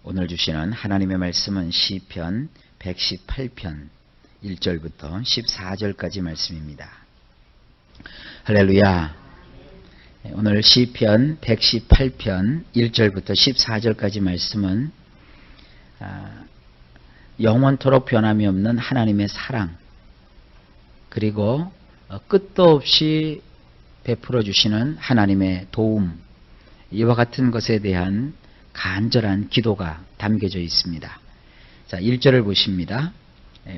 오늘 주시는 하나님의 말씀은 시편 118편 1절부터 14절까지 말씀입니다. 할렐루야. 오늘 시편 118편 1절부터 14절까지 말씀은 영원토록 변함이 없는 하나님의 사랑, 그리고 끝도 없이 베풀어 주시는 하나님의 도움, 이와 같은 것에 대한 간절한 기도가 담겨져 있습니다. 자, 1절을 보십니다.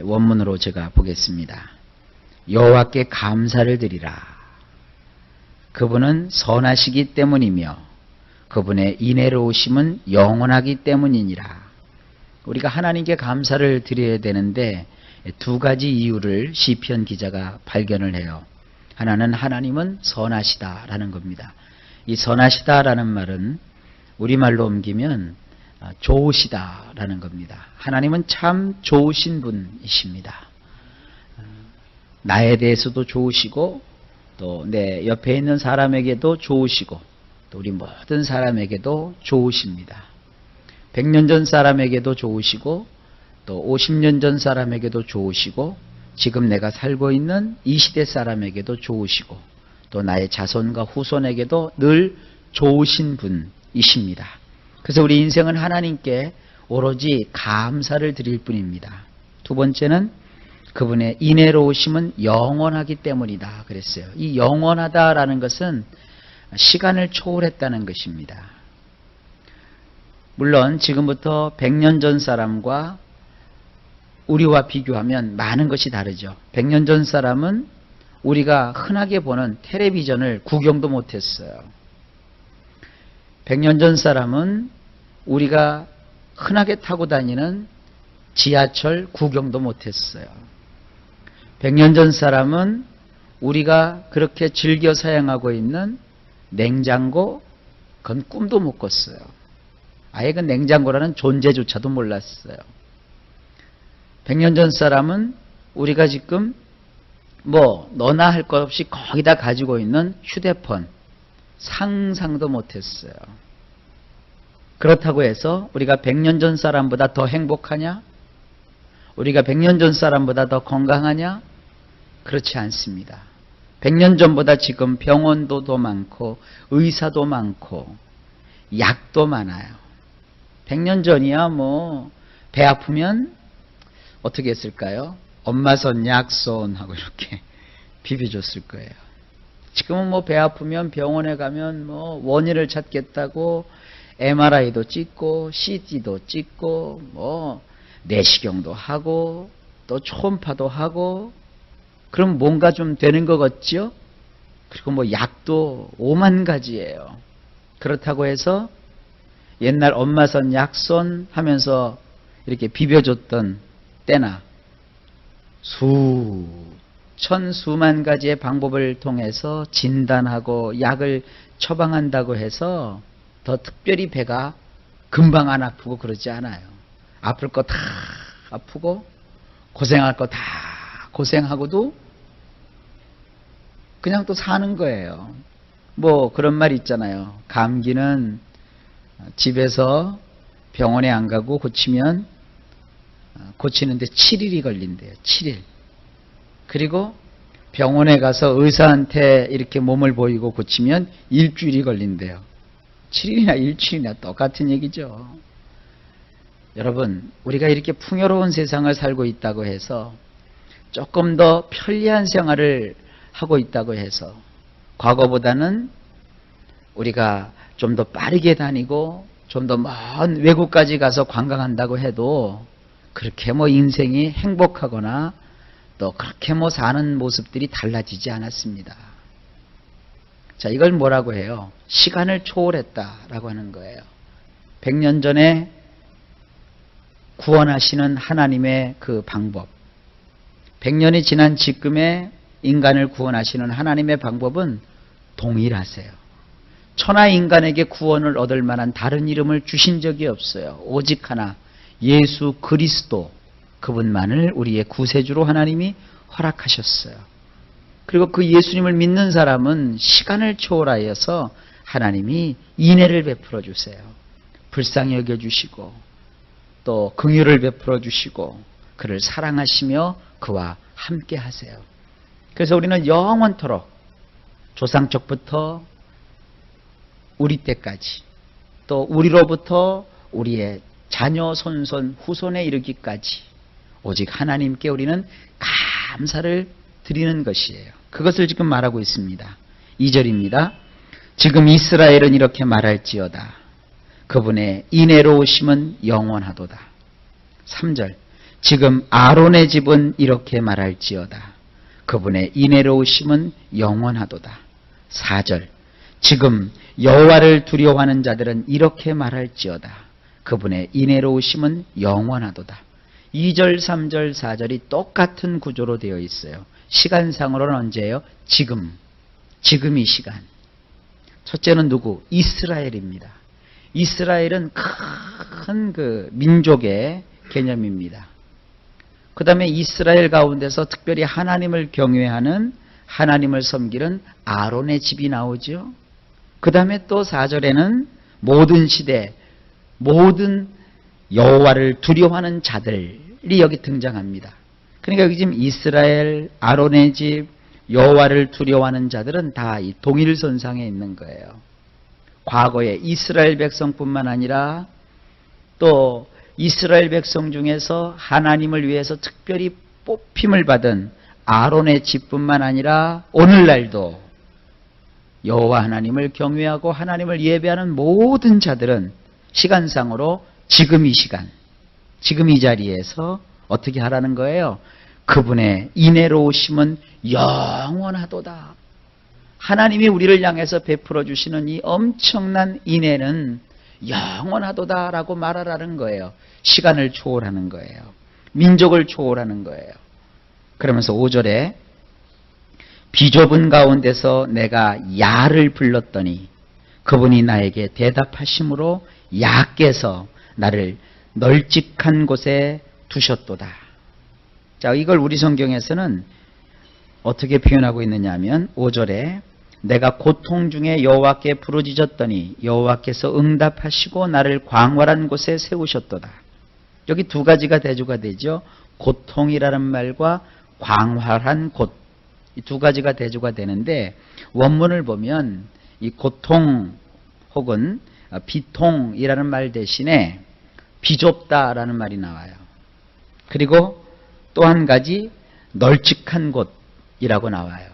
원문으로 제가 보겠습니다. 여호와께 감사를 드리라. 그분은 선하시기 때문이며 그분의 인애로우심은 영원하기 때문이니라. 우리가 하나님께 감사를 드려야 되는데 두 가지 이유를 시편 기자가 발견을 해요. 하나는 하나님은 선하시다라는 겁니다. 이 선하시다라는 말은 우리말로 옮기면 좋으시다라는 겁니다. 하나님은 참 좋으신 분이십니다. 나에 대해서도 좋으시고 또 내 옆에 있는 사람에게도 좋으시고 또 우리 모든 사람에게도 좋으십니다. 100년 전 사람에게도 좋으시고 또 50년 전 사람에게도 좋으시고 지금 내가 살고 있는 이 시대 사람에게도 좋으시고 또 나의 자손과 후손에게도 늘 좋으신 분이십니다. 그래서 우리 인생은 하나님께 오로지 감사를 드릴 뿐입니다. 두 번째는 그분의 인애로우심은 영원하기 때문이다 그랬어요. 이 영원하다라는 것은 시간을 초월했다는 것입니다. 물론 지금부터 100년 전 사람과 우리와 비교하면 많은 것이 다르죠. 100년 전 사람은 우리가 흔하게 보는 텔레비전을 구경도 못했어요. 100년 전 사람은 우리가 흔하게 타고 다니는 지하철 구경도 못했어요. 100년 전 사람은 우리가 그렇게 즐겨 사용하고 있는 냉장고, 그건 꿈도 못 꿨어요. 아예 그 냉장고라는 존재조차도 몰랐어요. 100년 전 사람은 우리가 지금 너나 할 것 없이 거기다 가지고 있는 휴대폰 상상도 못했어요. 그렇다고 해서 우리가 100년 전 사람보다 더 행복하냐? 우리가 100년 전 사람보다 더 건강하냐? 그렇지 않습니다. 100년 전보다 지금 병원도 더 많고 의사도 많고 약도 많아요. 100년 전이야 배 아프면 어떻게 했을까요? 엄마 손, 약 손 하고 이렇게 비벼줬을 거예요. 지금은 배 아프면 병원에 가면 원인을 찾겠다고 MRI도 찍고 CT도 찍고 내시경도 하고 또 초음파도 하고, 그럼 뭔가 좀 되는 것 같죠? 그리고 약도 5만 가지예요. 그렇다고 해서 옛날 엄마 손, 약 손 하면서 이렇게 비벼줬던 때나 수만 가지의 방법을 통해서 진단하고 약을 처방한다고 해서 더 특별히 배가 금방 안 아프고 그러지 않아요. 아플 거 다 아프고 고생할 거 다 고생하고도 그냥 또 사는 거예요. 그런 말 있잖아요. 감기는 집에서 병원에 안 가고 고치면 고치는데 7일이 걸린대요. 7일. 그리고 병원에 가서 의사한테 이렇게 몸을 보이고 고치면 일주일이 걸린대요. 7일이나 일주일이나 똑같은 얘기죠. 여러분, 우리가 이렇게 풍요로운 세상을 살고 있다고 해서 조금 더 편리한 생활을 하고 있다고 해서 과거보다는 우리가 좀 더 빠르게 다니고 좀 더 먼 외국까지 가서 관광한다고 해도 그렇게 인생이 행복하거나 또 그렇게 사는 모습들이 달라지지 않았습니다. 자, 이걸 뭐라고 해요? 시간을 초월했다라고 하는 거예요. 100년 전에 구원하시는 하나님의 그 방법, 100년이 지난 지금의 인간을 구원하시는 하나님의 방법은 동일하세요. 천하 인간에게 구원을 얻을 만한 다른 이름을 주신 적이 없어요. 오직 하나, 예수 그리스도, 그분만을 우리의 구세주로 하나님이 허락하셨어요. 그리고 그 예수님을 믿는 사람은 시간을 초월하여서 하나님이 인애를 베풀어 주세요. 불쌍히 여겨주시고 또 긍휼을 베풀어 주시고 그를 사랑하시며 그와 함께 하세요. 그래서 우리는 영원토록 조상적부터 우리 때까지 또 우리로부터 우리의 자녀 손손 후손에 이르기까지 오직 하나님께 우리는 감사를 드리는 것이에요. 그것을 지금 말하고 있습니다. 2절입니다. 지금 이스라엘은 이렇게 말할지어다. 그분의 인애로우심은 영원하도다. 3절. 지금 아론의 집은 이렇게 말할지어다. 그분의 인애로우심은 영원하도다. 4절. 지금 여호와를 두려워하는 자들은 이렇게 말할지어다. 그분의 인애로우심은 영원하도다. 2절, 3절, 4절이 똑같은 구조로 되어 있어요. 시간상으로는 언제예요? 지금. 지금 이 시간. 첫째는 누구? 이스라엘입니다. 이스라엘은 큰 그 민족의 개념입니다. 그 다음에 이스라엘 가운데서 특별히 하나님을 경외하는, 하나님을 섬기는 아론의 집이 나오죠. 그 다음에 또 4절에는 모든 시대, 모든 여호와를 두려워하는 자들이 여기 등장합니다. 그러니까 여기 지금 이스라엘, 아론의 집, 여호와를 두려워하는 자들은 다 이 동일선상에 있는 거예요. 과거에 이스라엘 백성뿐만 아니라 또 이스라엘 백성 중에서 하나님을 위해서 특별히 뽑힘을 받은 아론의 집뿐만 아니라 오늘날도 여호와 하나님을 경외하고 하나님을 예배하는 모든 자들은 시간상으로 지금 이 시간, 지금 이 자리에서 어떻게 하라는 거예요? 그분의 인애로우심은 영원하도다. 하나님이 우리를 향해서 베풀어 주시는 이 엄청난 인애는 영원하도다라고 말하라는 거예요. 시간을 초월하는 거예요. 민족을 초월하는 거예요. 그러면서 5절에 비좁은 가운데서 내가 야를 불렀더니 그분이 나에게 대답하심으로 야께서 나를 널찍한 곳에 두셨도다. 자, 이걸 우리 성경에서는 어떻게 표현하고 있느냐 하면 5절에 내가 고통 중에 여호와께 부르짖었더니 여호와께서 응답하시고 나를 광활한 곳에 세우셨도다. 여기 두 가지가 대조가 되죠. 고통이라는 말과 광활한 곳, 이 두 가지가 대조가 되는데 원문을 보면 이 고통 혹은 비통이라는 말 대신에 비좁다라는 말이 나와요. 그리고 또 한 가지 널찍한 곳이라고 나와요.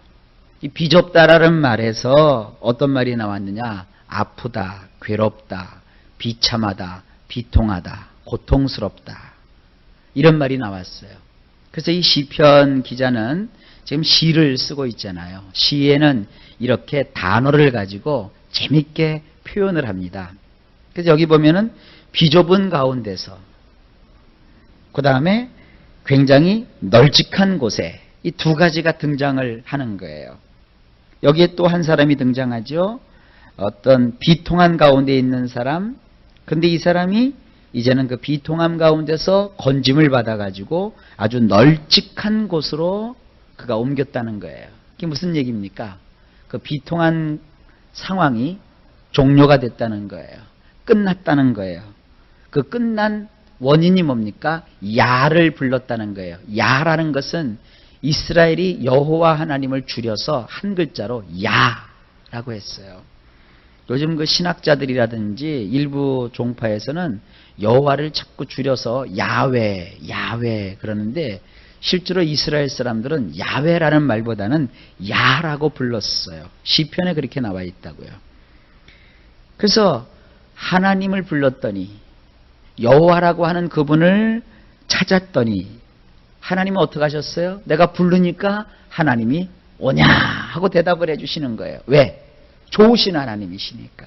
이 비좁다라는 말에서 어떤 말이 나왔느냐? 아프다, 괴롭다, 비참하다, 비통하다, 고통스럽다, 이런 말이 나왔어요. 그래서 이 시편 기자는 지금 시를 쓰고 있잖아요. 시에는 이렇게 단어를 가지고 재밌게 표현을 합니다. 그래서 여기 보면은 비좁은 가운데서, 그 다음에 굉장히 널찍한 곳에 이 두 가지가 등장을 하는 거예요. 여기에 또 한 사람이 등장하죠. 어떤 비통한 가운데 있는 사람. 근데 이 사람이 이제는 그 비통함 가운데서 건짐을 받아가지고 아주 널찍한 곳으로 그가 옮겼다는 거예요. 이게 무슨 얘기입니까? 그 비통한 상황이 종료가 됐다는 거예요. 끝났다는 거예요. 그 끝난 원인이 뭡니까? 야를 불렀다는 거예요. 야라는 것은 이스라엘이 여호와 하나님을 줄여서 한 글자로 야라고 했어요. 요즘 그 신학자들이라든지 일부 종파에서는 여호와를 자꾸 줄여서 야훼, 야훼 그러는데 실제로 이스라엘 사람들은 야훼라는 말보다는 야라고 불렀어요. 시편에 그렇게 나와 있다고요. 그래서 하나님을 불렀더니 여호와라고 하는 그분을 찾았더니 하나님은 어떻게 하셨어요? 내가 부르니까 하나님이 오냐 하고 대답을 해주시는 거예요. 왜? 좋으신 하나님이시니까.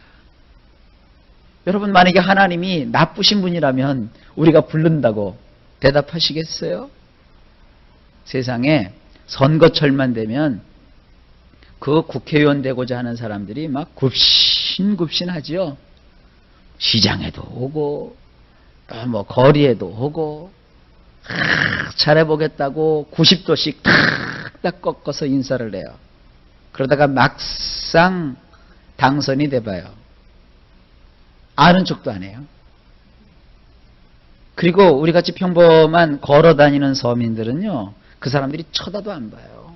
여러분, 만약에 하나님이 나쁘신 분이라면 우리가 부른다고 대답하시겠어요? 세상에 선거철만 되면 그 국회의원 되고자 하는 사람들이 막 굽신굽신하죠. 시장에도 오고 또 뭐 거리에도 오고 잘해보겠다고 90도씩 탁탁 꺾어서 인사를 해요. 그러다가 막상 당선이 돼봐요. 아는 척도 안 해요. 그리고 우리같이 평범한 걸어다니는 서민들은요, 그 사람들이 쳐다도 안 봐요.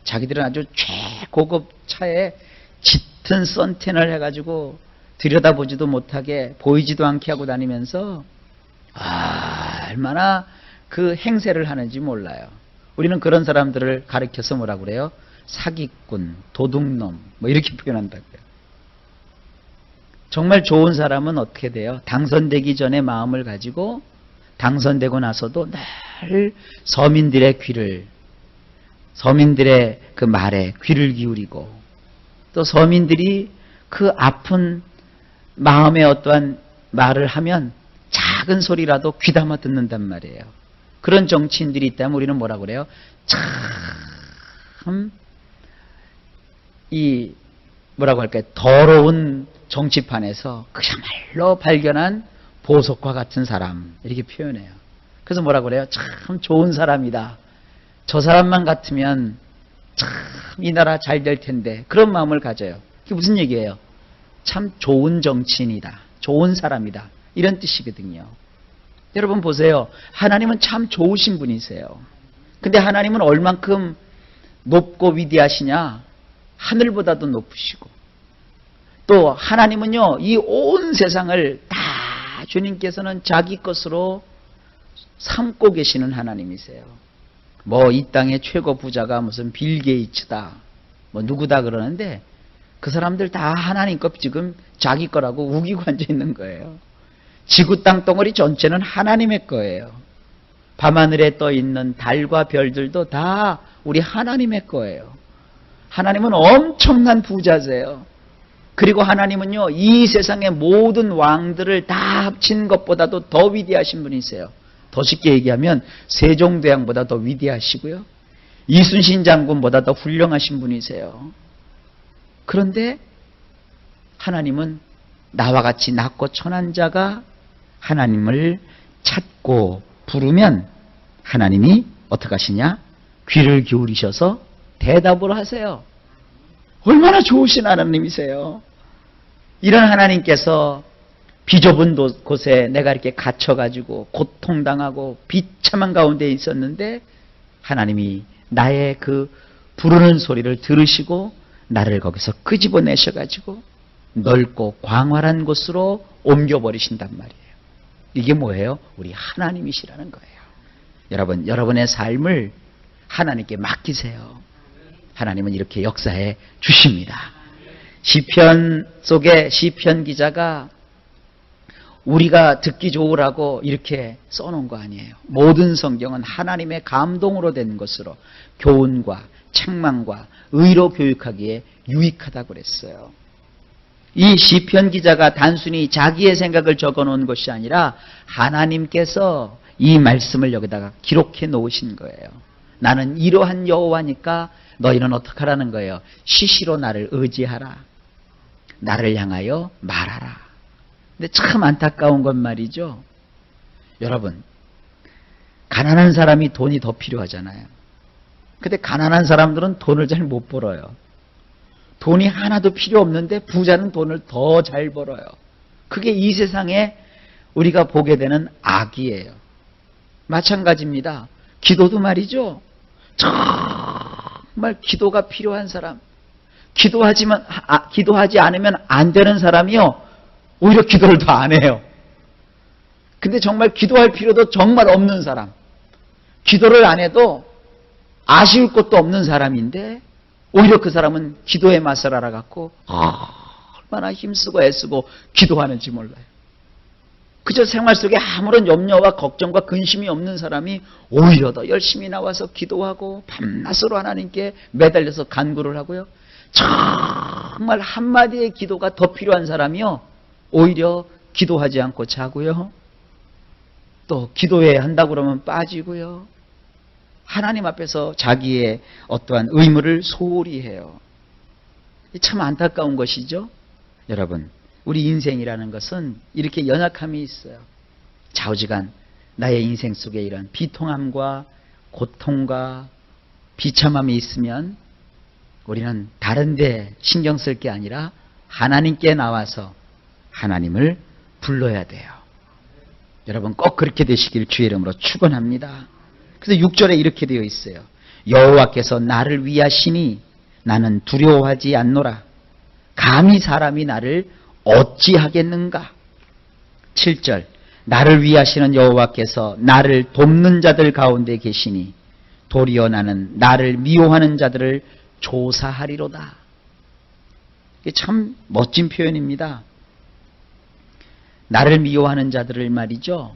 자기들은 아주 최고급 차에 짙은 선텐을 해가지고 들여다보지도 못하게 보이지도 않게 하고 다니면서 얼마나 그 행세를 하는지 몰라요. 우리는 그런 사람들을 가리켜서 뭐라고 그래요? 사기꾼, 도둑놈 뭐 이렇게 표현한다고요. 정말 좋은 사람은 어떻게 돼요? 당선되기 전에 마음을 가지고 당선되고 나서도 늘 서민들의 그 말에 귀를 기울이고, 또 서민들이 그 아픈 마음의 어떠한 말을 하면 작은 소리라도 귀담아 듣는단 말이에요. 그런 정치인들이 있다면 우리는 뭐라고 그래요? 참, 뭐라고 할까요? 더러운 정치판에서 그야말로 발견한 보석과 같은 사람, 이렇게 표현해요. 그래서 뭐라고 그래요? 참 좋은 사람이다. 저 사람만 같으면 참 이 나라 잘 될 텐데, 그런 마음을 가져요. 그게 무슨 얘기예요? 참 좋은 정치인이다. 좋은 사람이다. 이런 뜻이거든요. 여러분 보세요. 하나님은 참 좋으신 분이세요. 근데 하나님은 얼만큼 높고 위대하시냐? 하늘보다도 높으시고, 또 하나님은요, 이 온 세상을 다 주님께서는 자기 것으로 삼고 계시는 하나님이세요. 뭐 이 땅의 최고 부자가 무슨 빌 게이츠다, 뭐 누구다 그러는데, 그 사람들 다 하나님 것 지금 자기 거라고 우기고 앉아 있는 거예요. 지구 땅 덩어리 전체는 하나님의 거예요. 밤하늘에 떠 있는 달과 별들도 다 우리 하나님의 거예요. 하나님은 엄청난 부자세요. 그리고 하나님은요, 이 세상의 모든 왕들을 다 합친 것보다도 더 위대하신 분이세요. 더 쉽게 얘기하면 세종대왕보다 더 위대하시고요, 이순신 장군보다 더 훌륭하신 분이세요. 그런데 하나님은 나와 같이 낮고 천한 자가 하나님을 찾고 부르면 하나님이 어떻게 하시냐? 귀를 기울이셔서 대답을 하세요. 얼마나 좋으신 하나님이세요. 이런 하나님께서 비좁은 곳에 내가 이렇게 갇혀가지고 고통당하고 비참한 가운데 있었는데, 하나님이 나의 그 부르는 소리를 들으시고 나를 거기서 끄집어내셔가지고 넓고 광활한 곳으로 옮겨버리신단 말이에요. 이게 뭐예요? 우리 하나님이시라는 거예요. 여러분, 여러분의 삶을 하나님께 맡기세요. 하나님은 이렇게 역사해 주십니다. 시편 속에 시편 기자가 우리가 듣기 좋으라고 이렇게 써놓은 거 아니에요. 모든 성경은 하나님의 감동으로 된 것으로 교훈과 책망과 의로 교육하기에 유익하다고 그랬어요. 이 시편 기자가 단순히 자기의 생각을 적어놓은 것이 아니라 하나님께서 이 말씀을 여기다가 기록해 놓으신 거예요. 나는 이러한 여호와니까 너희는 어떻게 하라는 거예요? 시시로 나를 의지하라. 나를 향하여 말하라. 근데 참 안타까운 건 말이죠. 여러분, 가난한 사람이 돈이 더 필요하잖아요. 근데 가난한 사람들은 돈을 잘 못 벌어요. 돈이 하나도 필요 없는데 부자는 돈을 더 잘 벌어요. 그게 이 세상에 우리가 보게 되는 악이에요. 마찬가지입니다. 기도도 말이죠. 정말 기도가 필요한 사람, 기도하지 않으면 안 되는 사람이요, 오히려 기도를 더 안 해요. 근데 정말 기도할 필요도 정말 없는 사람, 기도를 안 해도 아쉬울 것도 없는 사람인데 오히려 그 사람은 기도의 맛을 알아갖고 얼마나 힘쓰고 애쓰고 기도하는지 몰라요. 그저 생활 속에 아무런 염려와 걱정과 근심이 없는 사람이 오히려 더 열심히 나와서 기도하고 밤낮으로 하나님께 매달려서 간구를 하고요, 정말 한마디의 기도가 더 필요한 사람이요, 오히려 기도하지 않고 자고요, 또 기도해야 한다고 그러면 빠지고요, 하나님 앞에서 자기의 어떠한 의무를 소홀히 해요. 참 안타까운 것이죠. 여러분, 우리 인생이라는 것은 이렇게 연약함이 있어요. 좌우지간 나의 인생 속에 이런 비통함과 고통과 비참함이 있으면 우리는 다른 데 신경 쓸 게 아니라 하나님께 나와서 하나님을 불러야 돼요. 여러분 꼭 그렇게 되시길 주의 이름으로 축원합니다. 그래서 6절에 이렇게 되어 있어요. 여호와께서 나를 위하시니 나는 두려워하지 않노라. 감히 사람이 나를 어찌하겠는가. 7절 나를 위하시는 여호와께서 나를 돕는 자들 가운데 계시니 도리어 나는 나를 미워하는 자들을 조사하리로다. 이게 참 멋진 표현입니다. 나를 미워하는 자들을 말이죠.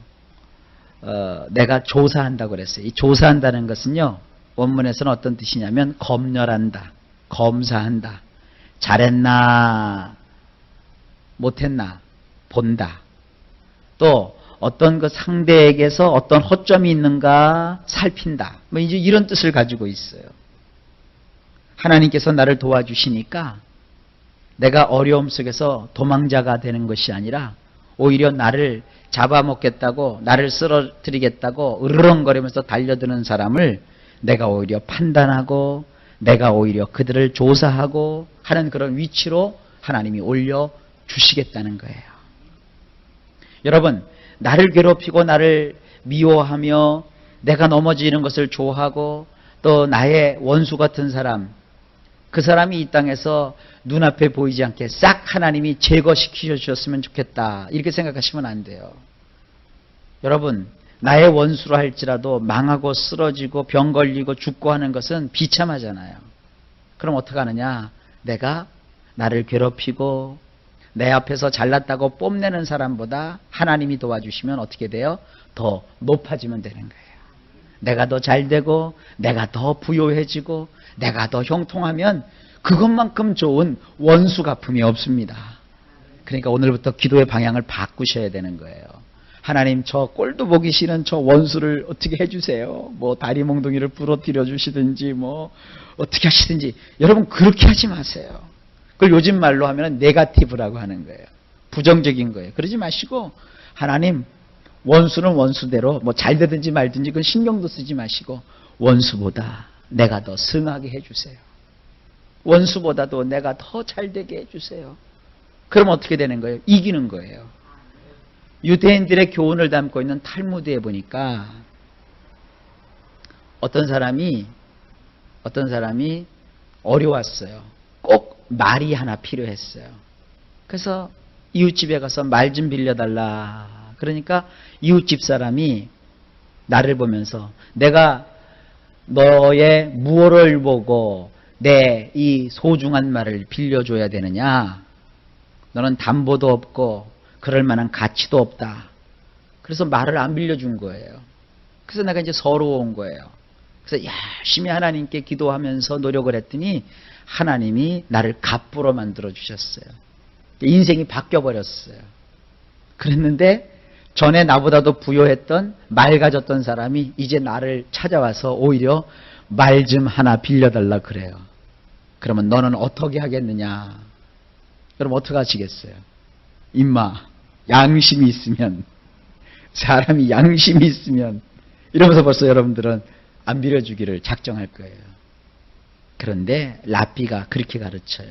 내가 조사한다고 그랬어요. 이 조사한다는 것은요. 원문에서는 어떤 뜻이냐면 검열한다. 검사한다. 잘했나 못했나 본다. 또 어떤 그 상대에게서 어떤 허점이 있는가 살핀다. 뭐 이제 이런 뜻을 가지고 있어요. 하나님께서 나를 도와주시니까 내가 어려움 속에서 도망자가 되는 것이 아니라 오히려 나를 잡아먹겠다고 나를 쓰러뜨리겠다고 으르렁거리면서 달려드는 사람을 내가 오히려 판단하고 내가 오히려 그들을 조사하고 하는 그런 위치로 하나님이 올려주시겠다는 거예요. 여러분 나를 괴롭히고 나를 미워하며 내가 넘어지는 것을 좋아하고 또 나의 원수 같은 사람, 그 사람이 이 땅에서 눈앞에 보이지 않게 싹 하나님이 제거시켜 주셨으면 좋겠다 이렇게 생각하시면 안 돼요. 여러분 나의 원수로 할지라도 망하고 쓰러지고 병 걸리고 죽고 하는 것은 비참하잖아요. 그럼 어떻게 하느냐. 내가 나를 괴롭히고 내 앞에서 잘났다고 뽐내는 사람보다 하나님이 도와주시면 어떻게 돼요? 더 높아지면 되는 거예요. 내가 더 잘되고 내가 더 부요해지고 내가 더 형통하면 그것만큼 좋은 원수 갚음이 없습니다. 그러니까 오늘부터 기도의 방향을 바꾸셔야 되는 거예요. 하나님 저 꼴도 보기 싫은 저 원수를 어떻게 해주세요. 뭐 다리 몽둥이를 부러뜨려 주시든지 뭐 어떻게 하시든지. 여러분 그렇게 하지 마세요. 그걸 요즘 말로 하면 네거티브라고 하는 거예요. 부정적인 거예요. 그러지 마시고 하나님 원수는 원수대로 뭐 잘 되든지 말든지 그건 신경도 쓰지 마시고 원수보다 내가 더 승하게 해주세요. 원수보다도 내가 더 잘되게 해주세요. 그럼 어떻게 되는 거예요? 이기는 거예요. 유대인들의 교훈을 담고 있는 탈무드에 보니까 어떤 사람이 어려웠어요. 꼭 말이 하나 필요했어요. 그래서 이웃집에 가서 말 좀 빌려달라. 그러니까 이웃집 사람이 나를 보면서 내가 너의 무엇을 보고 내 이 소중한 말을 빌려줘야 되느냐. 너는 담보도 없고 그럴 만한 가치도 없다. 그래서 말을 안 빌려준 거예요. 그래서 내가 이제 서러운 거예요. 그래서 열심히 하나님께 기도하면서 노력을 했더니 하나님이 나를 갑부로 만들어 주셨어요. 인생이 바뀌어 버렸어요. 그랬는데 전에 나보다도 부요했던 맑아졌던 사람이 이제 나를 찾아와서 오히려 말 좀 하나 빌려달라 그래요. 그러면 너는 어떻게 하겠느냐? 그럼 어떻게 하시겠어요? 임마 양심이 있으면, 사람이 양심이 있으면 이러면서 벌써 여러분들은 안 빌려주기를 작정할 거예요. 그런데 랍비가 그렇게 가르쳐요.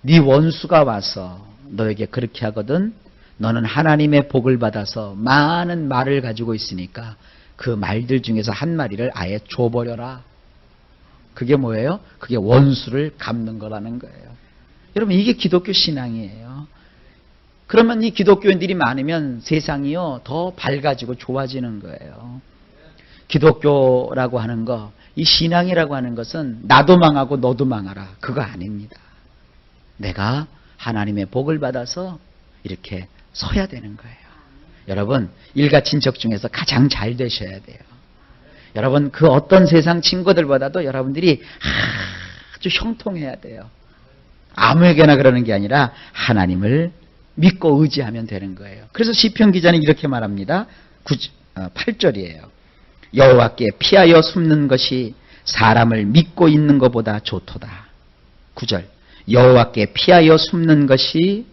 네 원수가 와서 너에게 그렇게 하거든 너는 하나님의 복을 받아서 많은 말을 가지고 있으니까 그 말들 중에서 한 마리를 아예 줘버려라. 그게 뭐예요? 그게 원수를 갚는 거라는 거예요. 여러분 이게 기독교 신앙이에요. 그러면 이 기독교인들이 많으면 세상이요 더 밝아지고 좋아지는 거예요. 기독교라고 하는 거, 이 신앙이라고 하는 것은 나도 망하고 너도 망하라. 그거 아닙니다. 내가 하나님의 복을 받아서 이렇게 서야 되는 거예요. 여러분 일가 친척 중에서 가장 잘 되셔야 돼요. 여러분 그 어떤 세상 친구들보다도 여러분들이 아주 형통해야 돼요. 아무에게나 그러는 게 아니라 하나님을 믿고 의지하면 되는 거예요. 그래서 시편 기자는 이렇게 말합니다. 8절이에요. 여호와께 피하여 숨는 것이 사람을 믿고 있는 것보다 좋도다. 9절 여호와께 피하여 숨는 것이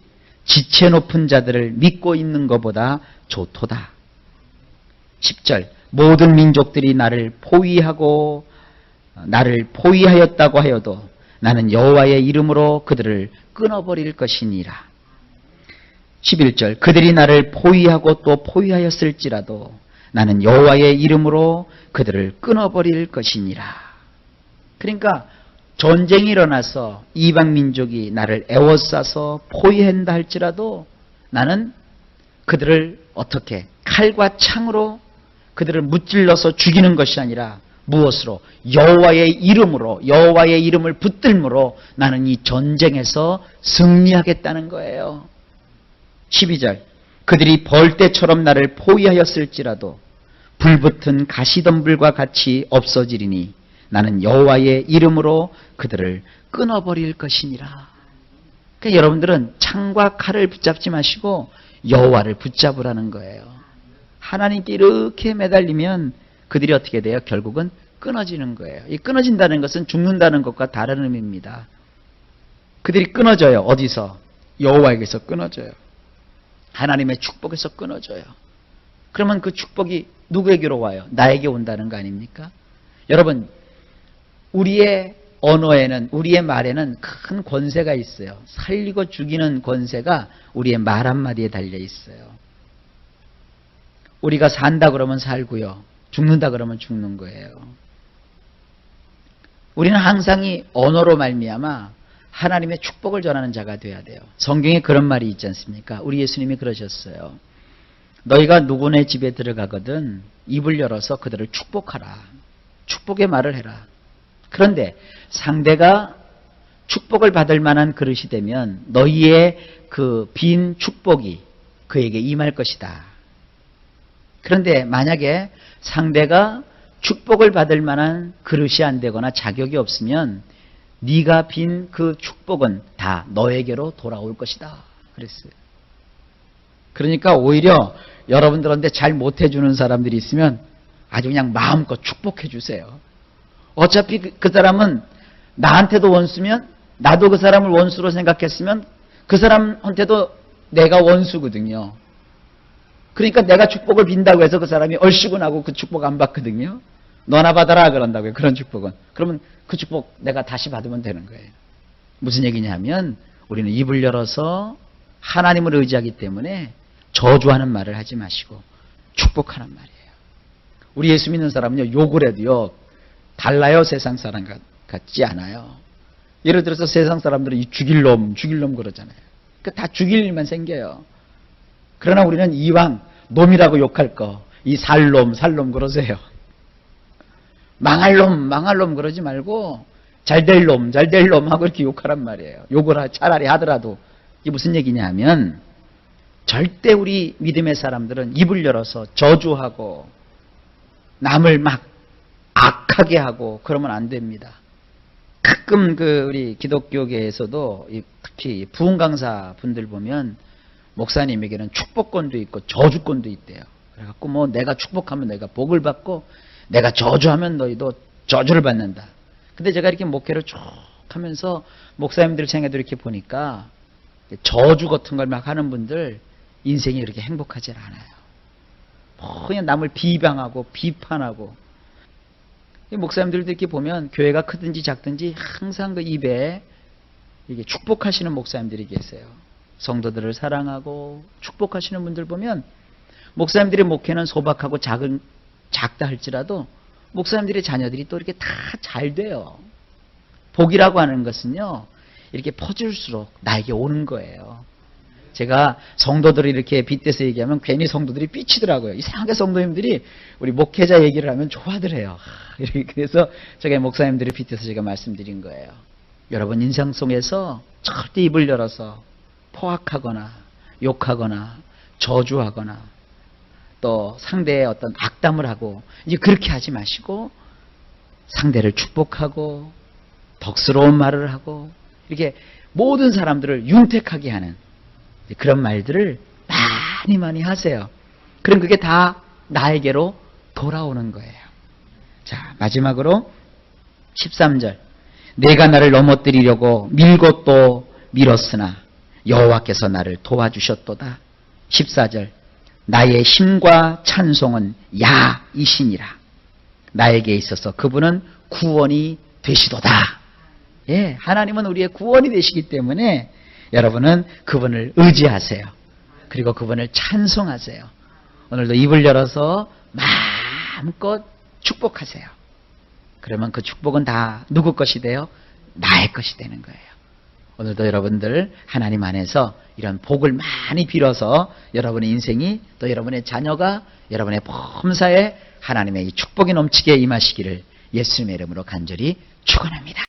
지체 높은 자들을 믿고 있는 것보다 좋도다. 10절 모든 민족들이 나를 포위하였다고 하여도 나는 여호와의 이름으로 그들을 끊어버릴 것이니라. 11절 그들이 나를 포위하고 또 포위하였을지라도 나는 여호와의 이름으로 그들을 끊어버릴 것이니라. 그러니까 전쟁이 일어나서 이방 민족이 나를 애워싸서 포위한다 할지라도 나는 그들을 어떻게 칼과 창으로 그들을 무찔러서 죽이는 것이 아니라 무엇으로? 여호와의 이름으로, 여호와의 이름을 붙들므로 나는 이 전쟁에서 승리하겠다는 거예요. 12절 그들이 벌떼처럼 나를 포위하였을지라도 불붙은 가시덤불과 같이 없어지리니 나는 여호와의 이름으로 그들을 끊어버릴 것이니라. 그러니까 여러분들은 창과 칼을 붙잡지 마시고 여호와를 붙잡으라는 거예요. 하나님께 이렇게 매달리면 그들이 어떻게 돼요? 결국은 끊어지는 거예요. 이 끊어진다는 것은 죽는다는 것과 다른 의미입니다. 그들이 끊어져요. 어디서? 여호와에게서 끊어져요. 하나님의 축복에서 끊어져요. 그러면 그 축복이 누구에게로 와요? 나에게 온다는 거 아닙니까? 여러분, 우리의 언어에는, 우리의 말에는 큰 권세가 있어요. 살리고 죽이는 권세가 우리의 말 한마디에 달려 있어요. 우리가 산다 그러면 살고요. 죽는다 그러면 죽는 거예요. 우리는 항상 이 언어로 말미암아 하나님의 축복을 전하는 자가 돼야 돼요. 성경에 그런 말이 있지 않습니까? 우리 예수님이 그러셨어요. 너희가 누구네 집에 들어가거든 입을 열어서 그들을 축복하라. 축복의 말을 해라. 그런데 상대가 축복을 받을 만한 그릇이 되면 너희의 그 빈 축복이 그에게 임할 것이다. 그런데 만약에 상대가 축복을 받을 만한 그릇이 안 되거나 자격이 없으면 네가 빈 그 축복은 다 너에게로 돌아올 것이다. 그랬어요. 그러니까 오히려 여러분들한테 잘 못해주는 사람들이 있으면 아주 그냥 마음껏 축복해 주세요. 어차피 그 사람은 나한테도 원수면 나도 그 사람을 원수로 생각했으면 그 사람한테도 내가 원수거든요. 그러니까 내가 축복을 빈다고 해서 그 사람이 얼씨구나고 그 축복 안 받거든요. 너나 받아라 그런다고요. 그런 축복은. 그러면 그 축복 내가 다시 받으면 되는 거예요. 무슨 얘기냐면 우리는 입을 열어서 하나님을 의지하기 때문에 저주하는 말을 하지 마시고 축복하는 말이에요. 우리 예수 믿는 사람은요, 욕을 해도요 달라요. 세상 사람 같지 않아요. 예를 들어서 세상 사람들은 이 죽일 놈 그러잖아요. 그러니까 다 죽일 일만 생겨요. 그러나 우리는 이왕 놈이라고 욕할 거, 이 살놈 그러세요. 망할 놈 그러지 말고 잘될 놈 하고 이렇게 욕하란 말이에요. 욕을 차라리 하더라도. 이게 무슨 얘기냐 하면 절대 우리 믿음의 사람들은 입을 열어서 저주하고 남을 막 악하게 하고 그러면 안 됩니다. 가끔 우리 기독교계에서도 특히 부흥 강사 분들 보면 목사님에게는 축복권도 있고 저주권도 있대요. 그래갖고 뭐 내가 축복하면 내가 복을 받고 내가 저주하면 너희도 저주를 받는다. 근데 제가 이렇게 목회를 쭉 하면서 목사님들 생애도 이렇게 보니까 저주 같은 걸 막 하는 분들 인생이 이렇게 행복하지 않아요. 그냥 남을 비방하고 비판하고. 목사님들도 이렇게 보면 교회가 크든지 작든지 항상 그 입에 이게 축복하시는 목사님들이 계세요. 성도들을 사랑하고 축복하시는 분들 보면 목사님들의 목회는 소박하고 작다 할지라도 목사님들의 자녀들이 또 이렇게 다 잘 돼요. 복이라고 하는 것은요, 이렇게 퍼질수록 나에게 오는 거예요. 제가 성도들을 이렇게 빗대서 얘기하면 괜히 성도들이 삐치더라고요. 이상하게 성도님들이 우리 목회자 얘기를 하면 좋아하더래요. 그래서 제가 목사님들을 빗대서 제가 말씀드린 거예요. 여러분 인생 속에서 절대 입을 열어서 포악하거나 욕하거나 저주하거나 또 상대의 어떤 악담을 하고 이제 그렇게 하지 마시고 상대를 축복하고 덕스러운 말을 하고 이렇게 모든 사람들을 윤택하게 하는 그런 말들을 많이 하세요. 그럼 그게 다 나에게로 돌아오는 거예요. 자, 마지막으로 13절. 내가 나를 넘어뜨리려고 밀고 또 밀었으나 여호와께서 나를 도와주셨도다. 14절. 나의 힘과 찬송은 야이시니라. 나에게 있어서 그분은 구원이 되시도다. 예, 하나님은 우리의 구원이 되시기 때문에 여러분은 그분을 의지하세요. 그리고 그분을 찬송하세요. 오늘도 입을 열어서 마음껏 축복하세요. 그러면 그 축복은 다 누구 것이 돼요? 나의 것이 되는 거예요. 오늘도 여러분들 하나님 안에서 이런 복을 많이 빌어서 여러분의 인생이 또 여러분의 자녀가 여러분의 범사에 하나님의 이 축복이 넘치게 임하시기를 예수님의 이름으로 간절히 축원합니다.